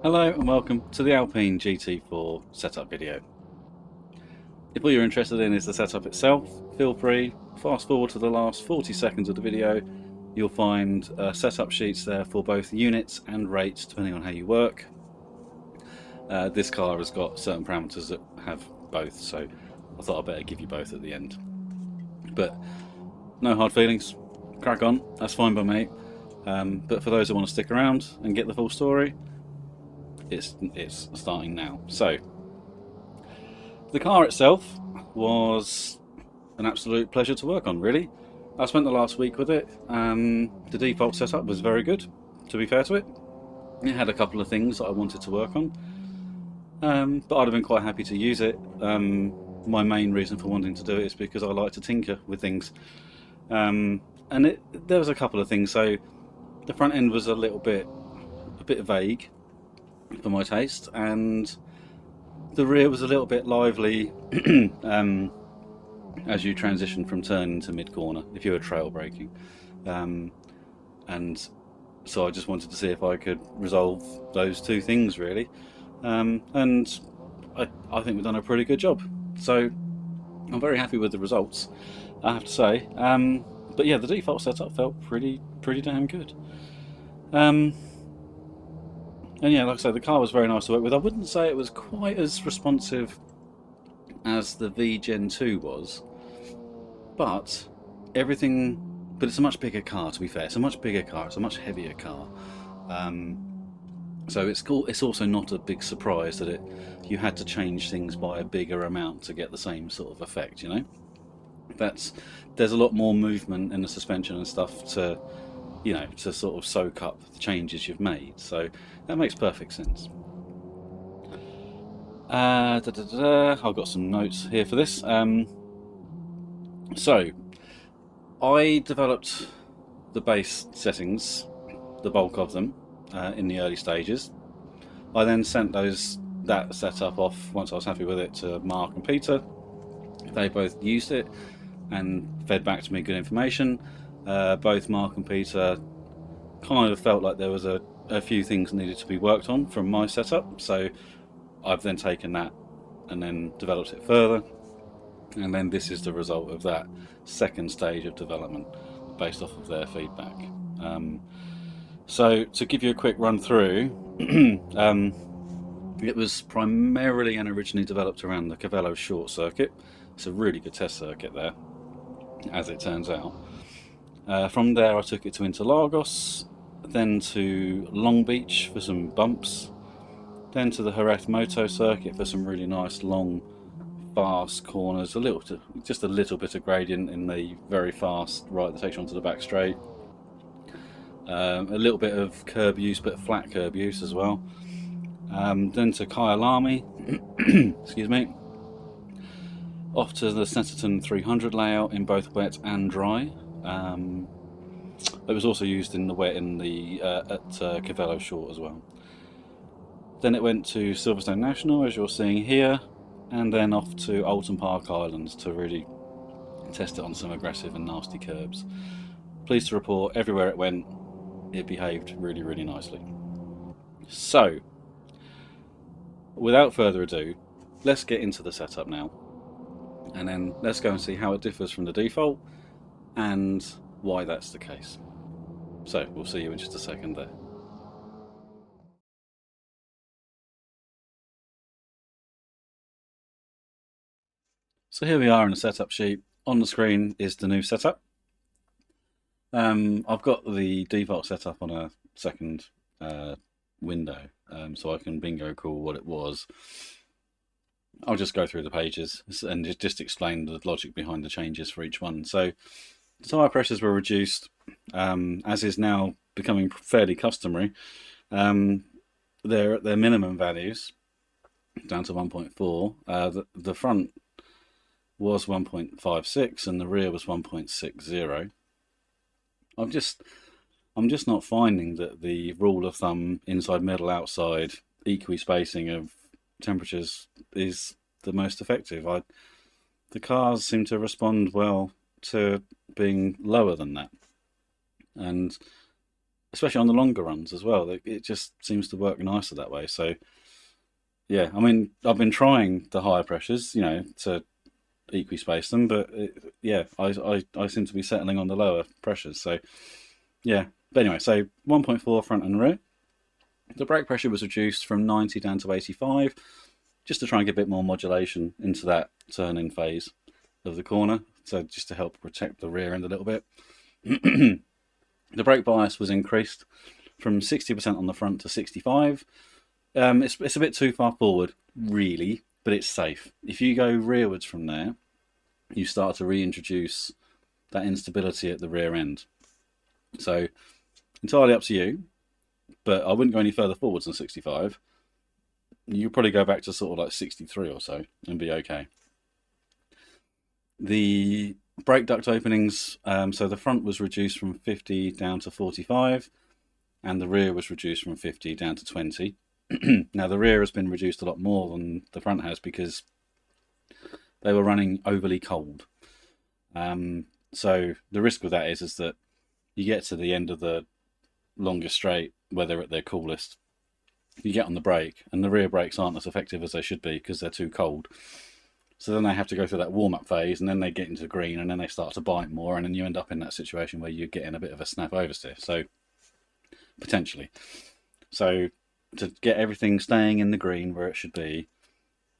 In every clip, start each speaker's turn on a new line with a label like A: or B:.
A: Hello and welcome to the Alpine GT4 setup video. If all you're interested in is the setup itself, feel free, fast forward to the last 40 seconds of the video. You'll find setup sheets there for both units and rates depending on how you work. This car has got certain parameters that have both, so I thought I'd better give you both at the end. But no hard feelings, crack on, that's fine by me. But for those that want to stick around and get the full story, it's starting now. So the car itself was an absolute pleasure to work on, really. I spent the last week with it. The default setup was very good, to be fair to it. It had a couple of things that I wanted to work on, but I'd have been quite happy to use it. My main reason for wanting to do it is because I like to tinker with things, and there was a couple of things. So the front end was a bit vague for my taste, and the rear was a little bit lively as you transition from turning to mid-corner if you were trail braking, and so I just wanted to see if I could resolve those two things really, and I think we've done a pretty good job, so I'm very happy with the results, I have to say. But yeah, the default setup felt pretty damn good. And yeah, like I say, the car was very nice to work with. I wouldn't say it was quite as responsive as the V Gen 2 was, but it's a much bigger car, to be fair. It's a much bigger car, it's a much heavier car. So it's cool. It's also not a big surprise that you had to change things by a bigger amount to get the same sort of effect, you know? There's a lot more movement in the suspension and stuff to sort of soak up the changes you've made, so that makes perfect sense. I've got some notes here for this. So I developed the base settings, the bulk of them, in the early stages. I then sent that setup off once I was happy with it to Marc and Peter. They both used it and fed back to me good information. Both Marc and Peter kind of felt like there was a few things needed to be worked on from my setup, so I've then taken that and then developed it further, and then this is the result of that second stage of development based off of their feedback. So to give you a quick run through, it was primarily and originally developed around the Cavello short circuit. It's a really good test circuit there, as it turns out. From there I took it to Interlagos, then to Long Beach for some bumps, then to the Jerez Moto circuit for some really nice long fast corners, just a little bit of gradient in the very fast right that takes you onto the back straight, a little bit of curb use, but flat curb use as well, then to Kyalami excuse me, off to the Snetterton 300 layout in both wet and dry. It was also used in the wet at Cavello Short as well. Then it went to Silverstone National, as you're seeing here, and then off to Alton Park Islands to really test it on some aggressive and nasty curbs. Pleased to report, everywhere it went, it behaved really nicely. So, without further ado, let's get into the setup now, and then let's go and see how it differs from the default and why that's the case. So we'll see you in just a second there. So here we are in the setup sheet. On the screen is the new setup. I've got the default setup on a second window, so I can bingo call what it was. I'll just go through the pages and just explain the logic behind the changes for each one. So the tyre pressures were reduced, as is now becoming fairly customary. They're at their minimum values, down to 1.4. The front was 1.56 and the rear was 1.60. I'm just not finding that the rule of thumb inside, middle, outside, equi spacing of temperatures is the most effective. The cars seem to respond well to being lower than that, and especially on the longer runs as well. It just seems to work nicer that way. So yeah, I mean, I've been trying the higher pressures, you know, to equi-space them, but yeah, I seem to be settling on the lower pressures. So yeah, but anyway, so 1.4 front and rear. The brake pressure was reduced from 90 down to 85, just to try and get a bit more modulation into that turn-in phase of the corner, so just to help protect the rear end a little bit. The brake bias was increased from 60% on the front to 65. It's a bit too far forward, really, but it's safe. If you go rearwards from there, you start to reintroduce that instability at the rear end. So entirely up to you, but I wouldn't go any further forwards than 65. You'll probably go back to sort of like 63 or so and be okay. The brake duct openings, so the front was reduced from 50 down to 45, and the rear was reduced from 50 down to 20. Now the rear has been reduced a lot more than the front has because they were running overly cold. So the risk with that is that you get to the end of the longest straight where they're at their coolest, you get on the brake and the rear brakes aren't as effective as they should be because they're too cold. So then they have to go through that warm-up phase, and then they get into green, and then they start to bite more, and then you end up in that situation where you're getting a bit of a snap oversteer. So potentially. So to get everything staying in the green where it should be,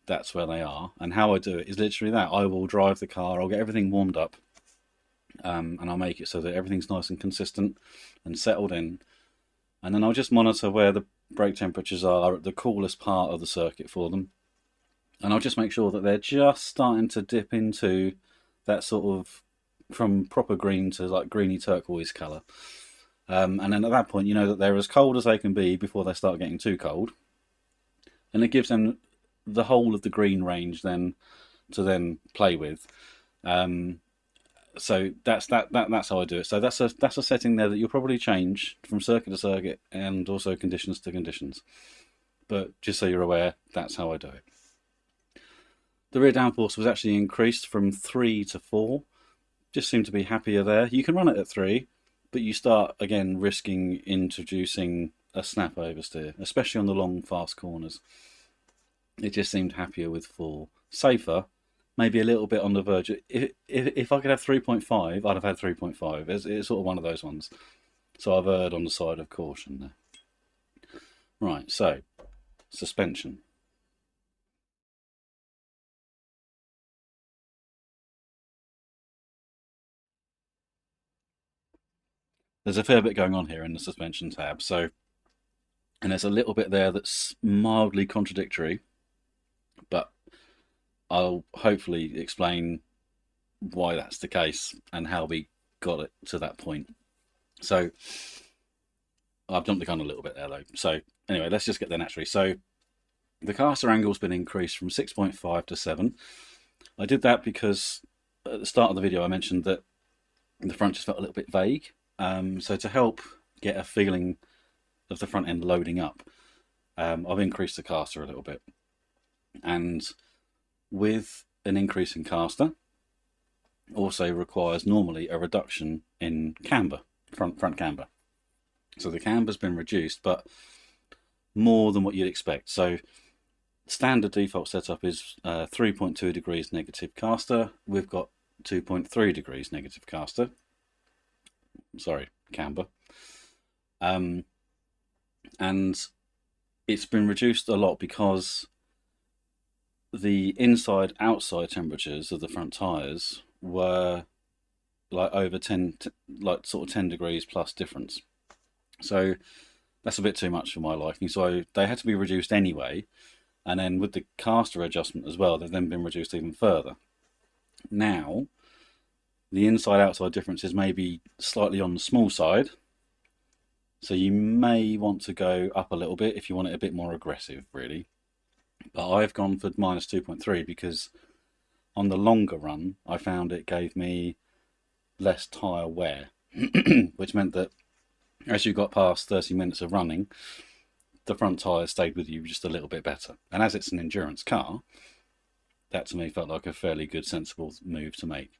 A: that's where they are. And how I do it is literally that. I will drive the car, I'll get everything warmed up, and I'll make it so that everything's nice and consistent and settled in. And then I'll just monitor where the brake temperatures are at the coolest part of the circuit for them. And I'll just make sure that they're just starting to dip into that sort of from proper green to like greeny turquoise colour. And then at that point, you know that they're as cold as they can be before they start getting too cold. And it gives them the whole of the green range then to then play with. So that's how I do it. So that's a setting there that you'll probably change from circuit to circuit and also conditions to conditions. But just so you're aware, that's how I do it. The rear downforce was actually increased from 3 to 4. Just seemed to be happier there. You can run it at 3, but you start again risking introducing a snap oversteer, especially on the long fast corners. It just seemed happier with 4. Safer, maybe a little bit on the verge. If I could have 3.5, I'd have had 3.5. It's sort of one of those ones. So I've erred on the side of caution there. Right, so suspension. There's a fair bit going on here in the suspension tab, and there's a little bit there that's mildly contradictory, but I'll hopefully explain why that's the case and how we got it to that point. So I've jumped the gun a little bit there though. So anyway, let's just get there naturally. So the caster angle's been increased from 6.5 to 7. I did that because at the start of the video I mentioned that the front just felt a little bit vague. So to help get a feeling of the front end loading up, I've increased the caster a little bit. And with an increase in caster, also requires normally a reduction in camber, front camber. So the camber's been reduced, but more than what you'd expect. So standard default setup is 3.2 degrees negative caster. We've got 2.3 degrees negative caster. Sorry, camber. And it's been reduced a lot because the inside outside temperatures of the front tires were like over 10, like sort of 10 degrees plus difference. So that's a bit too much for my liking. So they had to be reduced anyway. And then with the caster adjustment as well, they've then been reduced even further. Now, the inside-outside difference is maybe slightly on the small side. So you may want to go up a little bit if you want it a bit more aggressive, really. But I've gone for minus 2.3 because on the longer run, I found it gave me less tyre wear, which meant that as you got past 30 minutes of running, the front tyre stayed with you just a little bit better. And as it's an endurance car, that to me felt like a fairly good, sensible move to make.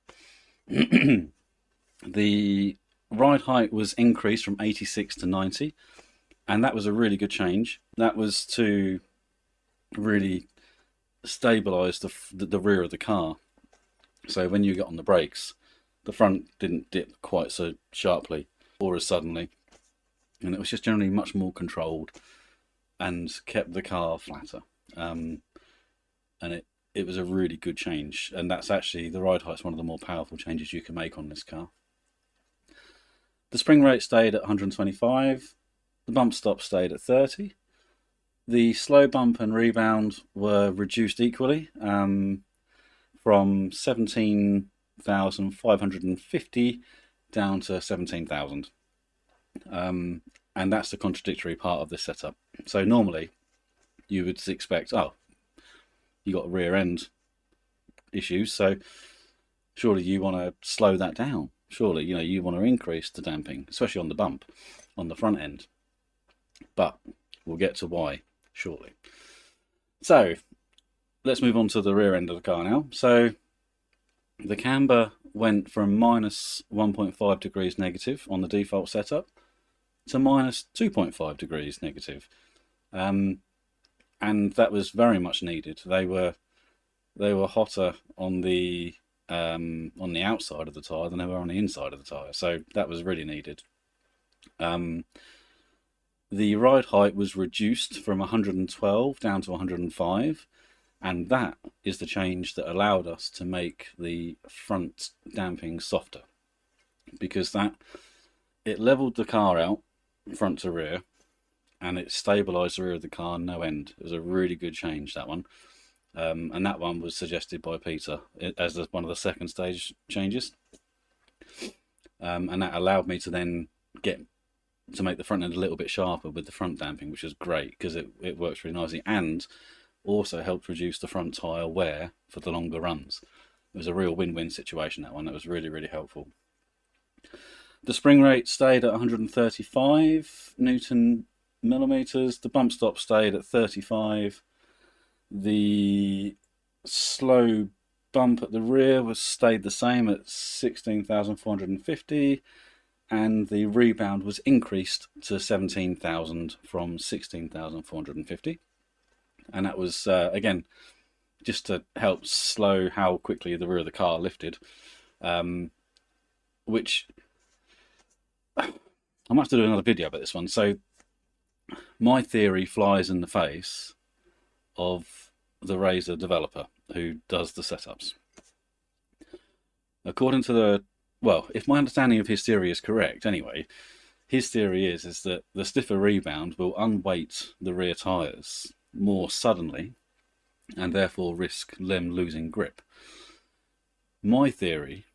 A: The ride height was increased from 86 to 90, and that was a really good change. That was to really stabilise the rear of the car. So when you got on the brakes, the front didn't dip quite so sharply or as suddenly, and it was just generally much more controlled and kept the car flatter. And it was a really good change, and that's actually, the ride height's one of the more powerful changes you can make on this car. The spring rate stayed at 125, the bump stop stayed at 30, the slow bump and rebound were reduced equally, from 17,550 down to 17,000. And that's the contradictory part of this setup. So normally you would expect, oh, you got rear end issues, so surely you want to slow that down. Surely, you want to increase the damping, especially on the bump, on the front end. But we'll get to why shortly. So let's move on to the rear end of the car now. So the camber went from minus 1.5 degrees negative on the default setup to minus 2.5 degrees negative. And that was very much needed. They were hotter on the outside of the tyre than they were on the inside of the tyre, so that was really needed. The ride height was reduced from 112 down to 105, and that is the change that allowed us to make the front damping softer, because it leveled the car out front to rear, and it stabilised the rear of the car no end. It was a really good change, that one. And that one was suggested by Peter as one of the second stage changes. And that allowed me to then make the front end a little bit sharper with the front damping, which is great because it works really nicely, and also helped reduce the front tyre wear for the longer runs. It was a real win-win situation, that one. That was really, really helpful. The spring rate stayed at 135 Newton millimeters. The bump stop stayed at 35. The slow bump at the rear stayed the same at 16,450, and the rebound was increased to 17,000 from 16,450, and that was again just to help slow how quickly the rear of the car lifted, which I might have to do another video about this one. So my theory flies in the face of the Reiza developer who does the setups. According to if my understanding of his theory is correct anyway, his theory is that the stiffer rebound will unweight the rear tyres more suddenly and therefore risk them losing grip. My theory,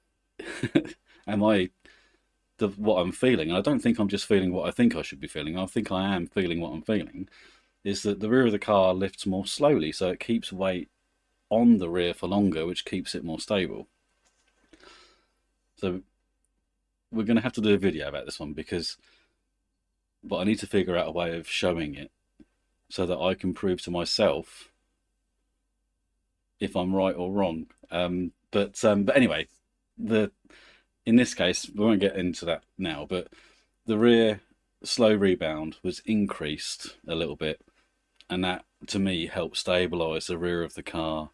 A: and what I'm feeling, and I don't think I'm just feeling what I think I should be feeling, I think I am feeling what I'm feeling, is that the rear of the car lifts more slowly, so it keeps weight on the rear for longer, which keeps it more stable. So we're going to have to do a video about this one, but I need to figure out a way of showing it so that I can prove to myself if I'm right or wrong. But anyway, in this case, we won't get into that now, but the rear slow rebound was increased a little bit, and that to me helped stabilise the rear of the car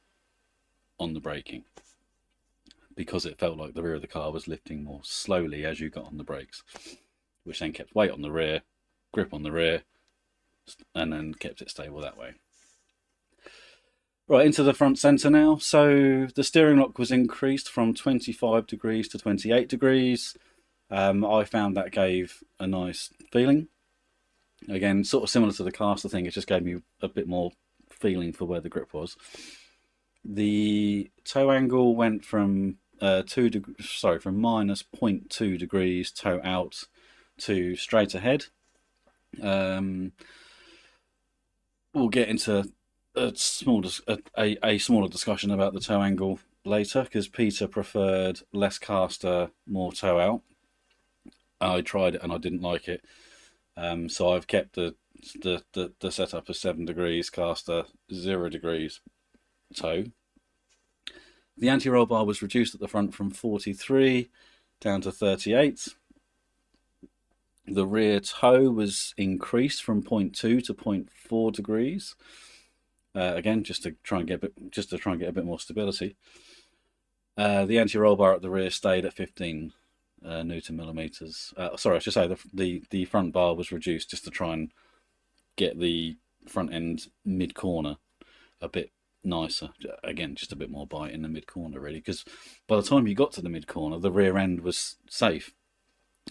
A: on the braking, because it felt like the rear of the car was lifting more slowly as you got on the brakes, which then kept weight on the rear, grip on the rear, and then kept it stable that way. Right, into the front centre now. So the steering lock was increased from 25 degrees to 28 degrees. I found that gave a nice feeling. Again, sort of similar to the caster thing, it just gave me a bit more feeling for where the grip was. The toe angle went from minus 0.2 degrees toe out to straight ahead. We'll get into a smaller discussion about the toe angle later, because Peter preferred less caster, more toe out. I tried it and I didn't like it, so I've kept the setup as 7 degrees caster, 0 degrees toe. The anti-roll bar was reduced at the front from 43 down to 38. The rear toe was increased from 0.2 to 0.4 degrees. Again, just to try and get a bit more stability. The anti-roll bar at the rear stayed at 15 Newton millimeters. Sorry, I should say the front bar was reduced just to try and get the front end mid corner a bit nicer. Again, just a bit more bite in the mid corner, really, because by the time you got to the mid corner, the rear end was safe.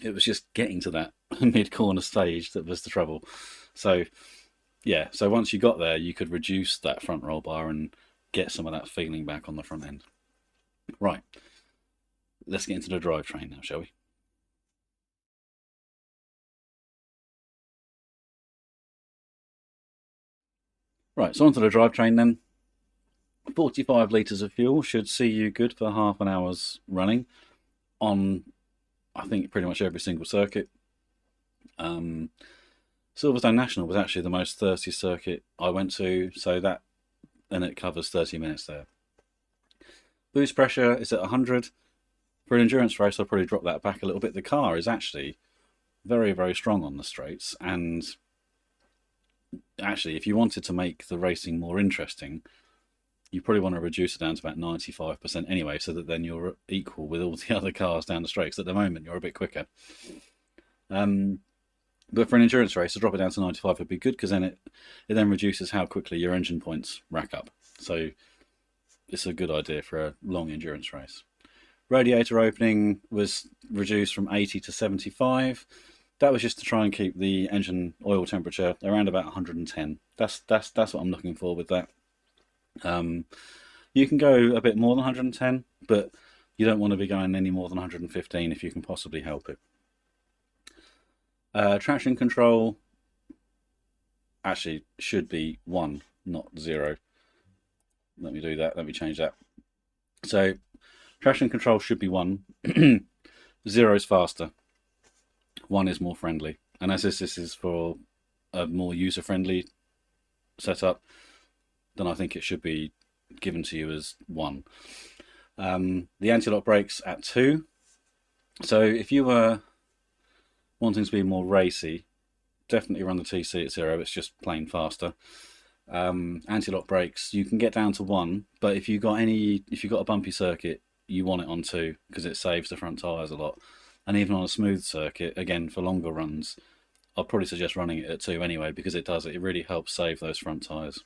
A: It was just getting to that mid corner stage that was the trouble. So yeah, so once you got there, you could reduce that front roll bar and get some of that feeling back on the front end. Right, let's get into the drivetrain now, shall we? Right, so onto the drivetrain then. 45 litres of fuel should see you good for half an hour's running on, I think, pretty much every single circuit. Silverstone National was actually the most thirsty circuit I went to, so that, and it covers 30 minutes there. Boost pressure is at 100. For an endurance race, I'll probably drop that back a little bit. The car is actually very, very strong on the straights, and actually, if you wanted to make the racing more interesting, you probably want to reduce it down to about 95% anyway, so that then you're equal with all the other cars down the straight, because at the moment you're a bit quicker. But for an endurance race, to drop it down to 95 would be good, because then it then reduces how quickly your engine points rack up. So it's a good idea for a long endurance race. Radiator opening was reduced from 80 to 75. That was just to try and keep the engine oil temperature around about 110. That's what I'm looking for with that. You can go a bit more than 110, but you don't want to be going any more than 115 if you can possibly help it. Traction control actually should be 1, not 0. Let me do that. Let me change that. So traction control should be 1. 0 is faster. 1 is more friendly. And as this is for a more user-friendly setup, then I think it should be given to you as 1. The anti-lock brakes at 2. So if you were wanting to be more racy, definitely run the TC at 0. It's just plain faster. Anti-lock brakes, you can get down to 1, but if you've got a bumpy circuit, you want it on 2 because it saves the front tyres a lot. And even on a smooth circuit, again for longer runs, I'll probably suggest running it at 2 anyway, because it really helps save those front tyres.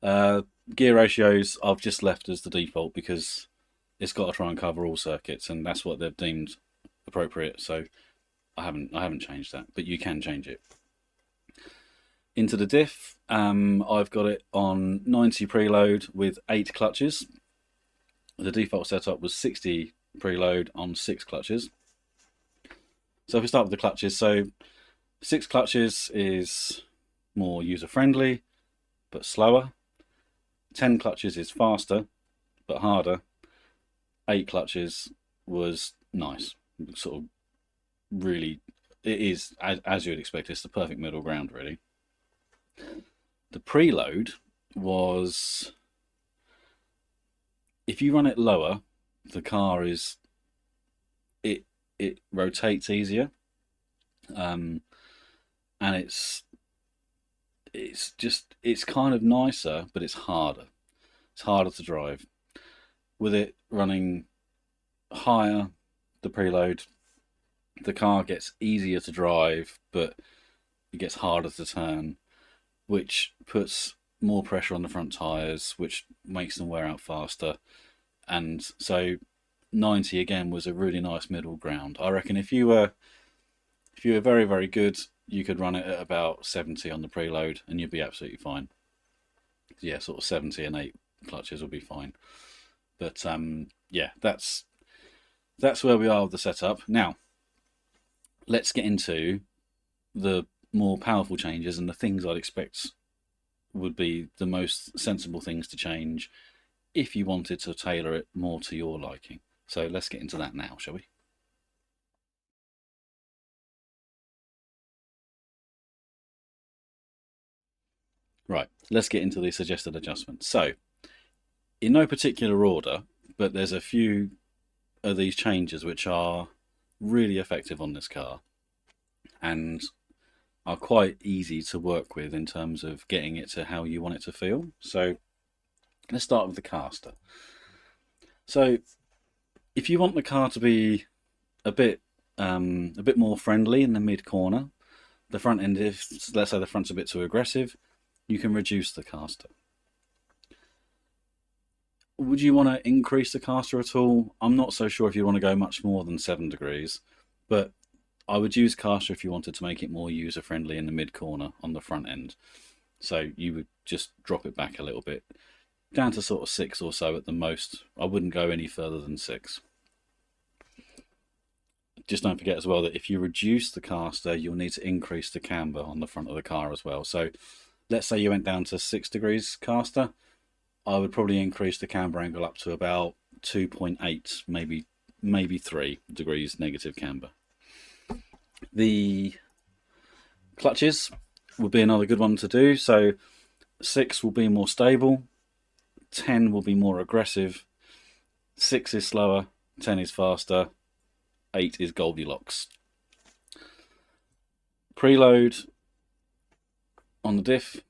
A: Gear ratios I've just left as the default because it's got to try and cover all circuits, and that's what they've deemed appropriate. So I haven't changed that, but you can change it. Into the diff, I've got it on 90 preload with 8 clutches. The default setup was 60 preload on 6 clutches. So if we start with the clutches, so 6 clutches is more user friendly but slower. 10 clutches is faster but harder. 8 clutches was nice. Sort of really, it is, as you would expect, it's the perfect middle ground, really. The preload was, if you run it lower, the car is, it rotates easier, and it's kind of nicer, but it's harder. It's harder to drive. With it running higher, the preload, the car gets easier to drive, but it gets harder to turn, which puts more pressure on the front tyres, which makes them wear out faster. And so 90 again was a really nice middle ground. I reckon if you were very, very good, you could run it at about 70 on the preload and you'd be absolutely fine. Yeah, sort of 70 and 8 clutches will be fine. But yeah, that's where we are with the setup. Now, let's get into the more powerful changes and the things I'd expect would be the most sensible things to change if you wanted to tailor it more to your liking. So let's get into that now, shall we? Right, let's get into the suggested adjustments. So, in no particular order, but there's a few of these changes which are really effective on this car. and are quite easy to work with in terms of getting it to how you want it to feel. So let's start with the caster. So if you want the car to be a bit more friendly in the mid corner, the front end, if let's say the front's a bit too aggressive, you can reduce the caster. Would you want to increase the caster at all? I'm not so sure if you want to go much more than 7 degrees, but I would use caster if you wanted to make it more user friendly in the mid corner on the front end. So you would just drop it back a little bit, down to sort of 6 or so at the most. I wouldn't go any further than 6. Just don't forget as well that if you reduce the caster, you'll need to increase the camber on the front of the car as well. So let's say you went down to 6 degrees caster, I would probably increase the camber angle up to about 2.8, maybe 3 degrees negative camber. The clutches would be another good one to do. So 6 will be more stable, 10 will be more aggressive, 6 is slower, 10 is faster, 8 is Goldilocks. Preload on the diff.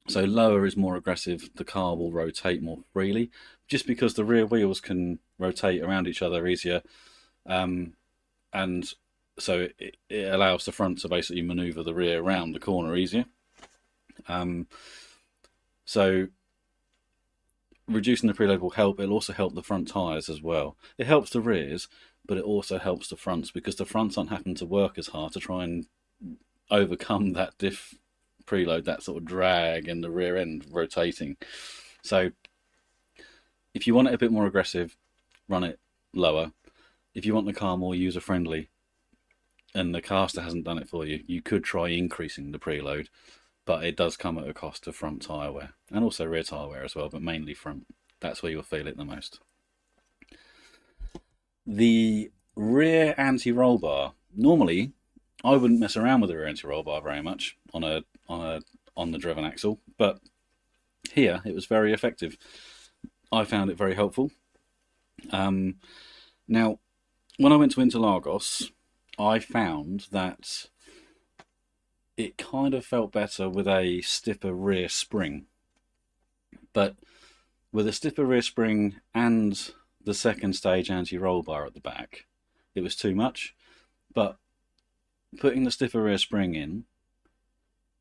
A: So lower is more aggressive, the car will rotate more freely, just because the rear wheels can rotate around each other easier. And so it allows the front to basically maneuver the rear around the corner easier. So reducing the preload will help. It'll also help the front tyres as well. It helps the rears, but it also helps the fronts, because the fronts aren't having to work as hard to try and overcome that diff preload, that sort of drag and the rear end rotating. So if you want it a bit more aggressive, run it lower. If you want the car more user friendly and the caster hasn't done it for you, you could try increasing the preload, but it does come at a cost of front tyre wear and also rear tyre wear as well, but mainly front. That's where you'll feel it the most. The rear anti-roll bar, normally I wouldn't mess around with the rear anti-roll bar very much on the driven axle, but here it was very effective. I found it very helpful. Now, when I went to Interlagos, I found that it kind of felt better with a stiffer rear spring, but with a stiffer rear spring and the second stage anti-roll bar at the back, it was too much. But putting the stiffer rear spring in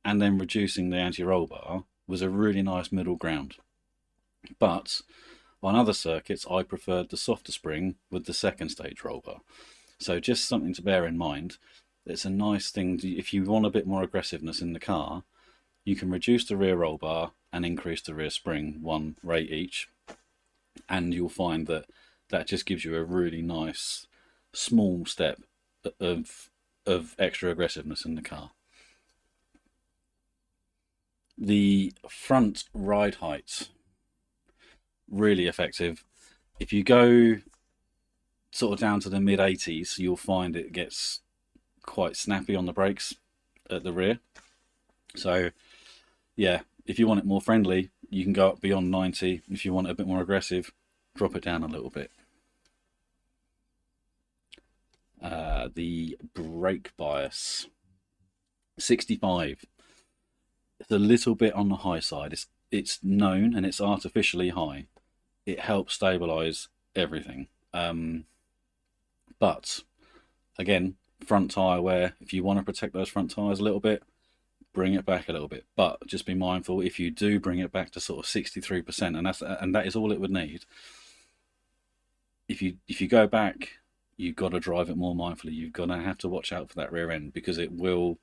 A: and then reducing the anti-roll bar was a really nice middle ground. But on other circuits, I preferred the softer spring with the second stage roll bar. So just something to bear in mind. It's a nice thing if you want a bit more aggressiveness in the car, you can reduce the rear roll bar and increase the rear spring 1 rate each, and you'll find that that just gives you a really nice small step of extra aggressiveness in the car. The front ride height, really effective. If you go sort of down to the mid 80s, you'll find it gets quite snappy on the brakes at the rear. So yeah, if you want it more friendly, you can go up beyond 90. If you want it a bit more aggressive, drop it down a little bit. The brake bias, 65. It's a little bit on the high side. It's known and it's artificially high. It helps stabilize everything. But again, front tyre wear, if you want to protect those front tyres a little bit, bring it back a little bit. But just be mindful, if you do bring it back to sort of 63%, and that is all it would need. If you go back, you've got to drive it more mindfully. You're gonna have to watch out for that rear end, because it will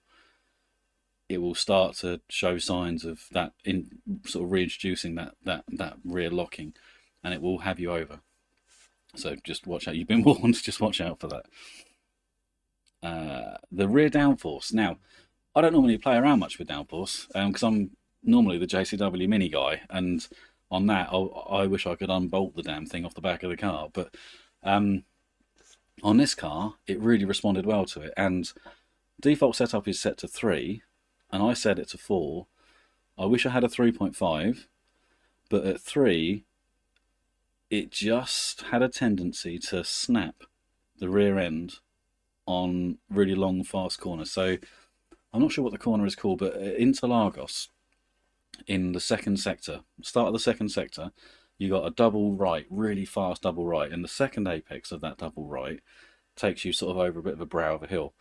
A: start to show signs of that, in sort of reintroducing that rear locking, and it will have you over. So just watch out. You've been warned. Just watch out for that. The rear downforce. Now, I don't normally play around much with downforce because I'm normally the JCW Mini guy, and on that, I wish I could unbolt the damn thing off the back of the car. But on this car, it really responded well to it. And default setup is set to 3, and I set it to 4. I wish I had a 3.5, but at 3, it just had a tendency to snap the rear end on really long, fast corners. So I'm not sure what the corner is called, but Interlagos, in the second sector, start of the second sector, you got a double right, really fast double right, and the second apex of that double right takes you sort of over a bit of a brow of a hill.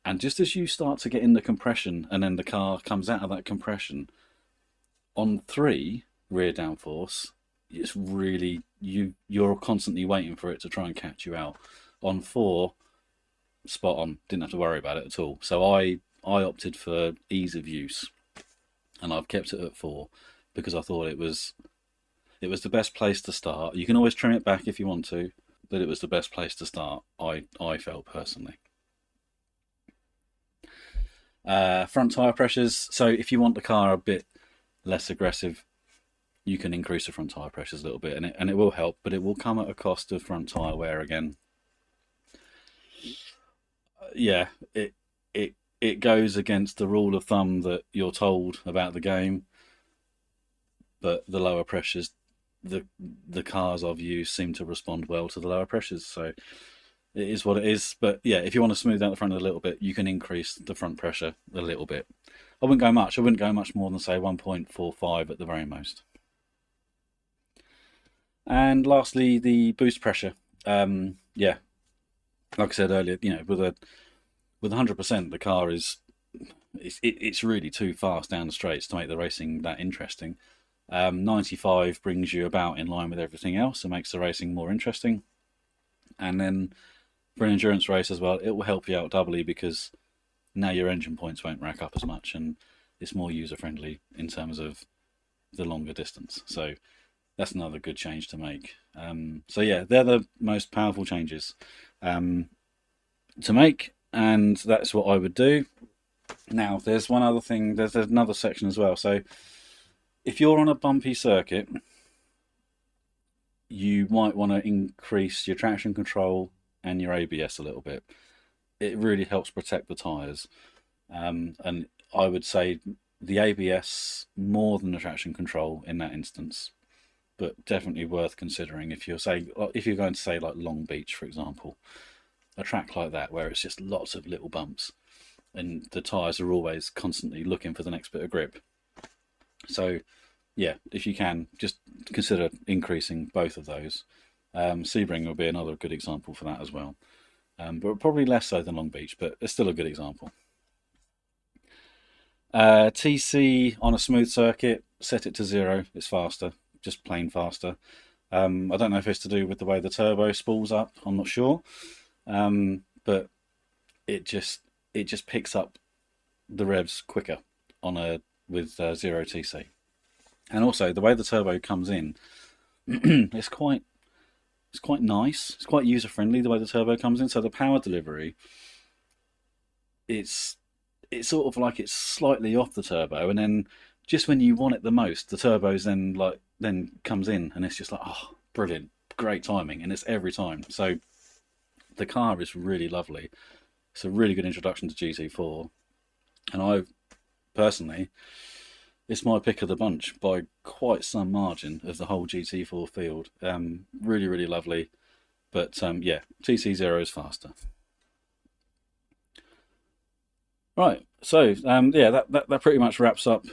A: And just as you start to get in the compression, and then the car comes out of that compression, on 3 rear downforce, it's really you're constantly waiting for it to try and catch you out. On 4, spot on, didn't have to worry about it at all. So I opted for ease of use, and I've kept it at 4 because I thought it was the best place to start. You can always trim it back if you want to, but it was the best place to start, I felt personally. Front tyre pressures. So if you want the car a bit less aggressive, you can increase the front tyre pressures a little bit, and it will help, but it will come at a cost of front tyre wear again. Yeah, it goes against the rule of thumb that you're told about the game, but the lower pressures, the cars I've used seem to respond well to the lower pressures, so it is what it is. But yeah, if you want to smooth out the front a little bit, you can increase the front pressure a little bit. I wouldn't go much. I wouldn't go much more than, say, 1.45 at the very most. And lastly, the boost pressure. Yeah, like I said earlier, with 100%, the car it's really too fast down the straights to make the racing that interesting. 95 brings you about in line with everything else and makes the racing more interesting. And then for an endurance race as well, it will help you out doubly because now your engine points won't rack up as much, and it's more user friendly in terms of the longer distance. So that's another good change to make. So yeah, they're the most powerful changes to make, and that's what I would do. Now, there's one other thing. There's another section as well. So if you're on a bumpy circuit, you might want to increase your traction control and your ABS a little bit. It really helps protect the tyres. And I would say the ABS more than the traction control in that instance, but definitely worth considering if you're going to say like Long Beach, for example, a track like that where it's just lots of little bumps and the tyres are always constantly looking for the next bit of grip. So yeah, if you can, just consider increasing both of those. Sebring will be another good example for that as well, but probably less so than Long Beach, but it's still a good example. TC on a smooth circuit, set it to 0. It's faster, just plain faster. I don't know if it's to do with the way the turbo spools up. I'm not sure, but it just picks up the revs quicker with 0 TC. And also the way the turbo comes in, it's quite nice. It's quite user friendly the way the turbo comes in. So the power delivery, it's sort of like it's slightly off the turbo, and then just when you want it the most, the turbo's then comes in, and it's just like, oh, brilliant, great timing, and it's every time. So the car is really lovely. It's a really good introduction to GT4, and I've personally, it's my pick of the bunch by quite some margin of the whole GT4 field. Really, really lovely. But yeah, TC0 is faster. Right, so yeah, that pretty much wraps up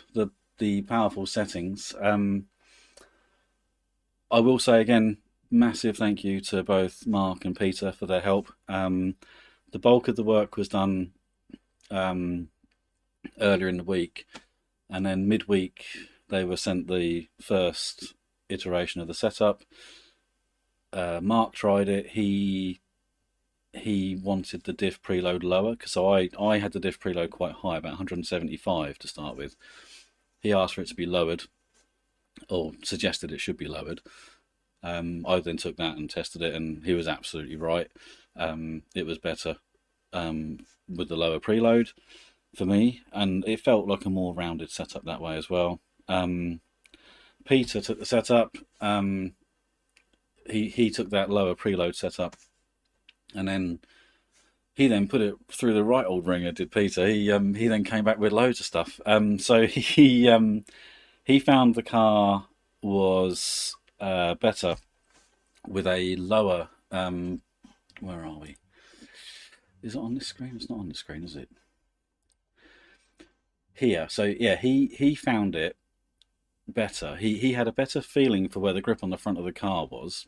A: the powerful settings. I will say again, massive thank you to both Marc and Peter for their help. The bulk of the work was done earlier in the week, and then midweek they were sent the first iteration of the setup. Marc tried it. He wanted the diff preload lower, so I had the diff preload quite high, about 175 to start with. He asked for it to be lowered, or suggested it should be lowered. I then took that and tested it, and he was absolutely right. It was better with the lower preload for me, and it felt like a more rounded setup that way as well. Peter took the setup. He took that lower preload setup, and then he put it through the right old ringer. Did Peter? He then came back with loads of stuff. So he found the car was better with a lower. Where are we? Is it on this screen? It's not on the screen, is it? Here. So yeah, he found it better. He had a better feeling for where the grip on the front of the car was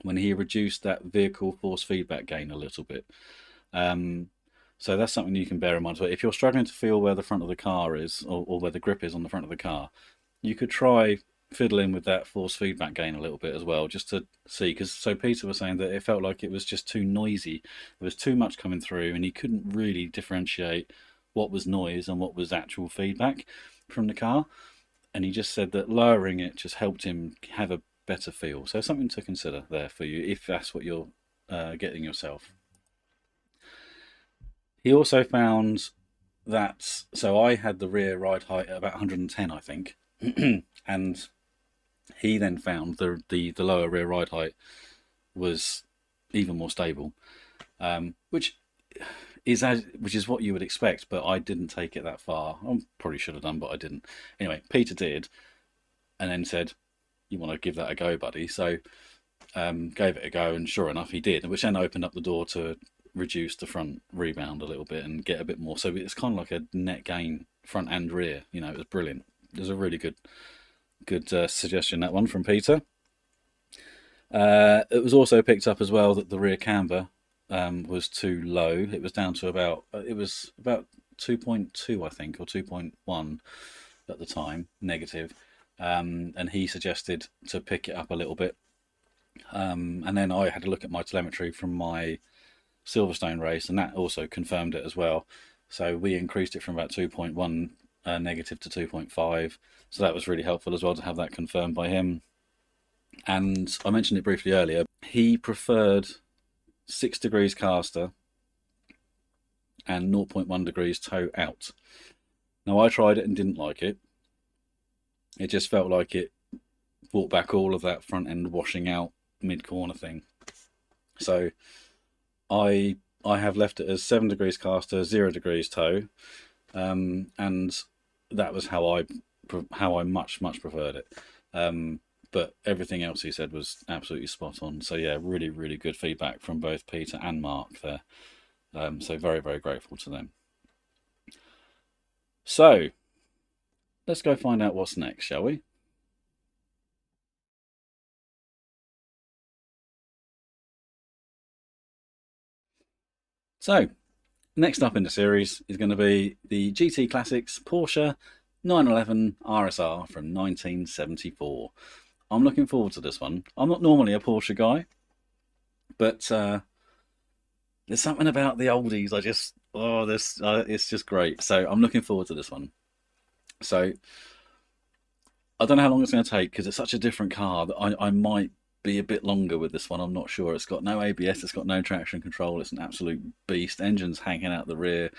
A: when he reduced that vehicle force feedback gain a little bit. So that's something you can bear in mind. So if you're struggling to feel where the front of the car is, or where the grip is on the front of the car, you could try fiddling with that force feedback gain a little bit as well, just to see. Because so Peter was saying that it felt like it was just too noisy. There was too much coming through, and he couldn't really differentiate what was noise and what was actual feedback from the car. And he just said that lowering it just helped him have a better feel. So something to consider there for you if that's what you're getting yourself. He also found that, so I had the rear ride height at about 110, I think, and he then found the lower rear ride height was even more stable, which is what you would expect, but I didn't take it that far. I probably should have done, but I didn't. Anyway, Peter did, and then said, "You want to give that a go, buddy?" So gave it a go, and sure enough, he did, which then opened up the door to reduce the front rebound a little bit and get a bit more. So it's kind of like a net gain front and rear. You know, it was brilliant. It was a really good suggestion, that one from Peter. It was also picked up as well that the rear camber was too low. It was down to about 2.2, I think, or 2.1 at the time, negative. And he suggested to pick it up a little bit. And then I had a look at my telemetry from my Silverstone race, and that also confirmed it as well. So we increased it from about 2.1 negative to 2.5. So that was really helpful as well to have that confirmed by him. And I mentioned it briefly earlier. He preferred 6 degrees caster and 0.1 degrees toe out. Now I tried it and didn't like it. It just felt like it brought back all of that front end washing out mid-corner thing. So I have left it as 7 degrees caster, 0 degrees toe, and that was how I much preferred it. But everything else he said was absolutely spot on. So yeah, really good feedback from both Peter and Mark there. So very grateful to them. So let's go find out what's next, shall we? So next up in the series is going to be the GT Classics Porsche 911 RSR from 1974. I'm looking forward to this one. I'm not normally a Porsche guy, but there's something about the oldies. It's just great. So I'm looking forward to this one. So I don't know how long it's going to take because it's such a different car that I might be a bit longer with this one. I'm not sure. It's got no ABS. It's got no traction control. It's an absolute beast. Engine's hanging out the rear.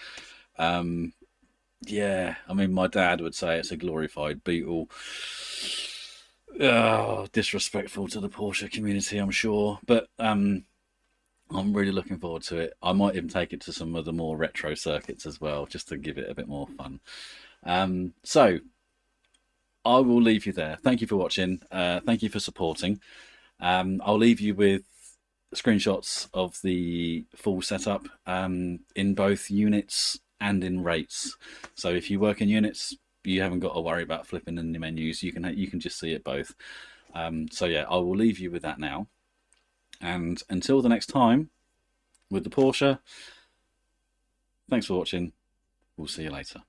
A: Yeah, I mean, my dad would say it's a glorified Beetle. Oh, disrespectful to the Porsche community, I'm sure, but I'm really looking forward to it. I might even take it to some of the more retro circuits as well, just to give it a bit more fun. So I will leave you there. Thank you for watching. Thank you for supporting. I'll leave you with screenshots of the full setup in both units and in rates. So if you work in units, you haven't got to worry about flipping in the menus. You can just see it both. So yeah, I will leave you with that now. And until the next time with the Porsche, thanks for watching. We'll see you later.